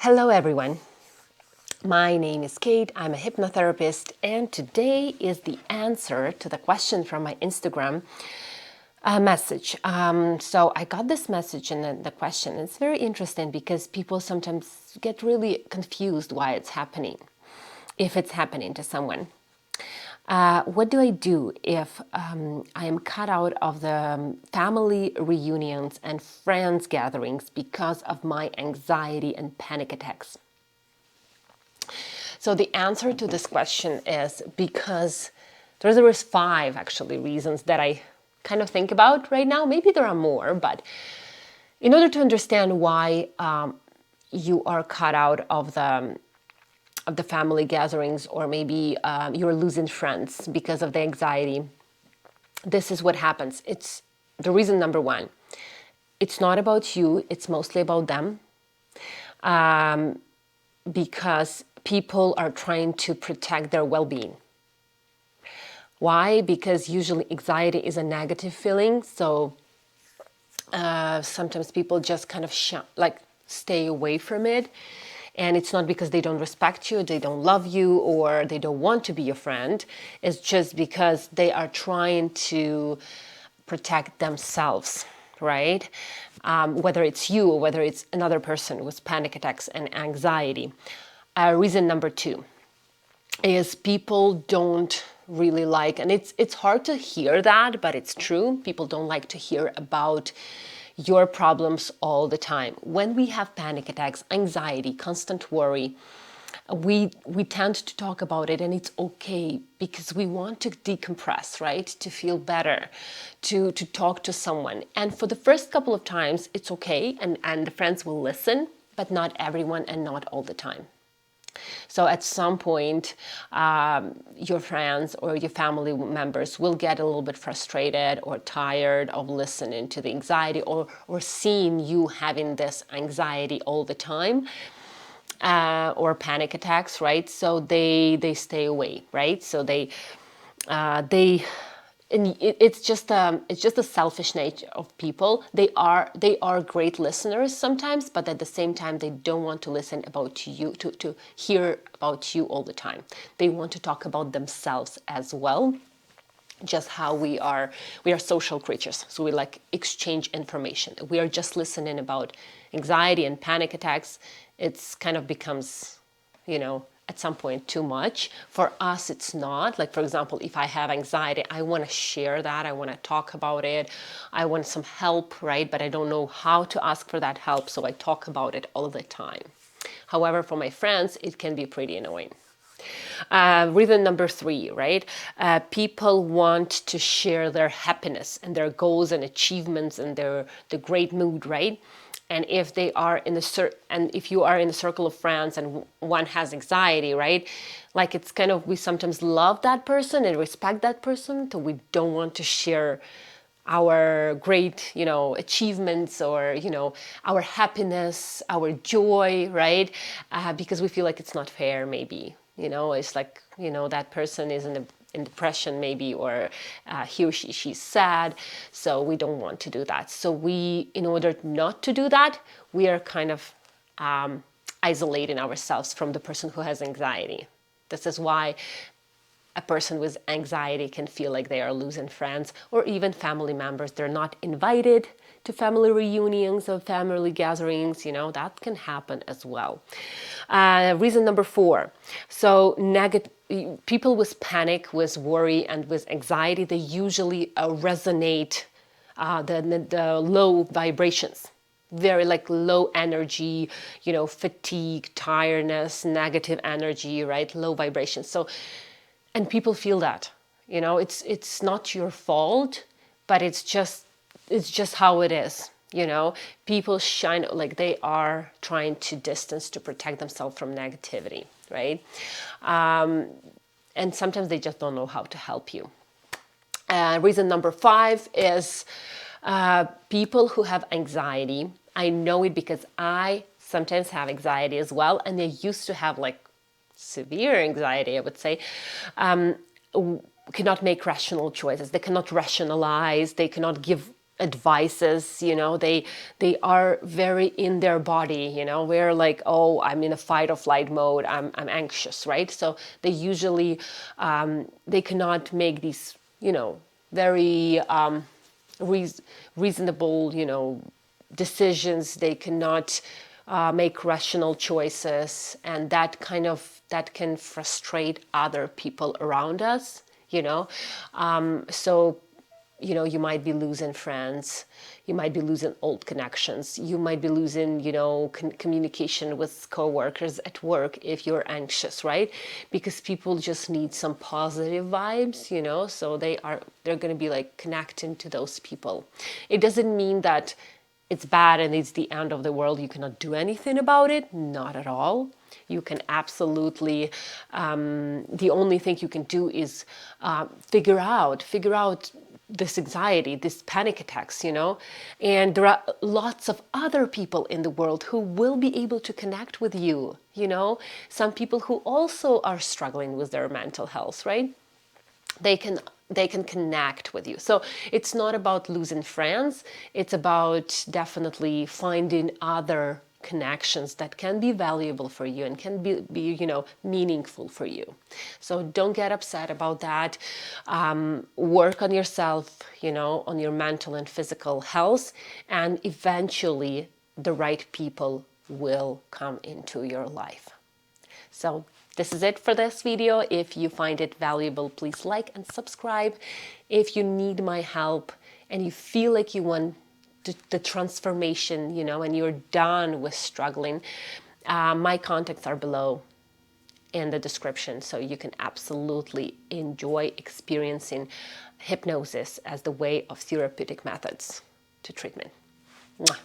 Hello everyone, my name is Kate, I'm a hypnotherapist, and today is the answer to the question from my Instagram message. So I got this message and the question. It's very interesting because people sometimes get really confused why it's happening, if it's happening to someone. What do I do if I am cut out of the family reunions and friends gatherings because of my anxiety and panic attacks? So the answer to this question is because there was 5 actually reasons that I kind of think about right now. Maybe there are more, but in order to understand why you are cut out of the family gatherings, or maybe you're losing friends because of the anxiety, this is what happens. It's the reason number 1. It's not about you, it's mostly about them. Because people are trying to protect their well-being. Why? Because usually anxiety is a negative feeling, so sometimes people just kind of stay away from it. And it's not because they don't respect you, they don't love you, or they don't want to be your friend. It's just because they are trying to protect themselves, right? Whether it's you or whether it's another person with panic attacks and anxiety. Reason number 2 is people don't really like, and it's hard to hear that, but it's true. People don't like to hear about your problems all the time. When we have panic attacks, anxiety, constant worry, we tend to talk about it, and it's okay because we want to decompress, right? To feel better, to talk to someone. And for the first couple of times, it's okay, and the friends will listen, but not everyone and not all the time. So at some point, your friends or your family members will get a little bit frustrated or tired of listening to the anxiety or seeing you having this anxiety all the time, or panic attacks, right? So they stay away, right? So and it's just the selfish nature of people. They are great listeners sometimes, but at the same time they don't want to listen about you, to hear about you all the time. They want to talk about themselves as well. Just how we are social creatures, so we like exchange information. We are just listening about anxiety and panic attacks. It's kind of becomes, at some point too much. For us, it's not. Like, for example, if I have anxiety, I want to share that. I want to talk about it. I want some help, right? But I don't know how to ask for that help, so I talk about it all the time. However, for my friends, it can be pretty annoying. Reason number 3, right? People want to share their happiness and their goals and achievements and the great mood, right? And if they are if you are in a circle of friends and one has anxiety, right? Like, it's kind of, we sometimes love that person and respect that person, so we don't want to share our great, achievements, or, our happiness, our joy, right? Because we feel like it's not fair, maybe. It's like, that person is in depression maybe, or he or she's sad, so we don't want to do that. So in order not to do that, we are kind of isolating ourselves from the person who has anxiety. This is why a person with anxiety can feel like they are losing friends, or even family members. They're not invited to family reunions or family gatherings. That can happen as well. Reason number 4. So people with panic, with worry, and with anxiety, they usually resonate the low vibrations. Very like low energy, fatigue, tiredness, negative energy, right? Low vibrations. So, and people feel that, it's not your fault, but it's just how it is. People shine, like they are trying to distance, to protect themselves from negativity, right? And sometimes they just don't know how to help you. Reason number 5 is people who have anxiety. I know it because I sometimes have anxiety as well, and I used to have like severe anxiety, I would say. Cannot make rational choices. They cannot rationalize. They cannot give advices, they are very in their body, we're like, oh, I'm in a fight or flight mode, I'm anxious, right? So they usually they cannot make these very reasonable decisions. They cannot make rational choices, and that can frustrate other people around us, so you might be losing friends, you might be losing old connections, you might be losing, communication with coworkers at work if you're anxious, right? Because people just need some positive vibes, so they're going to be like connecting to those people. It doesn't mean that it's bad and it's the end of the world. You cannot do anything about it. Not at all. You can absolutely, the only thing you can do is figure out this anxiety, this panic attacks, and there are lots of other people in the world who will be able to connect with you, some people who also are struggling with their mental health, right? They can connect with you. So it's not about losing friends, it's about definitely finding other connections that can be valuable for you and can be meaningful for you. So don't get upset about that. Work on yourself, on your mental and physical health, and eventually the right people will come into your life. So this is it for this video. If you find it valuable, please like and subscribe. If you need my help and you feel like you want the transformation, and you're done with struggling, my contacts are below in the description, so you can absolutely enjoy experiencing hypnosis as the way of therapeutic methods to treatment. Mwah.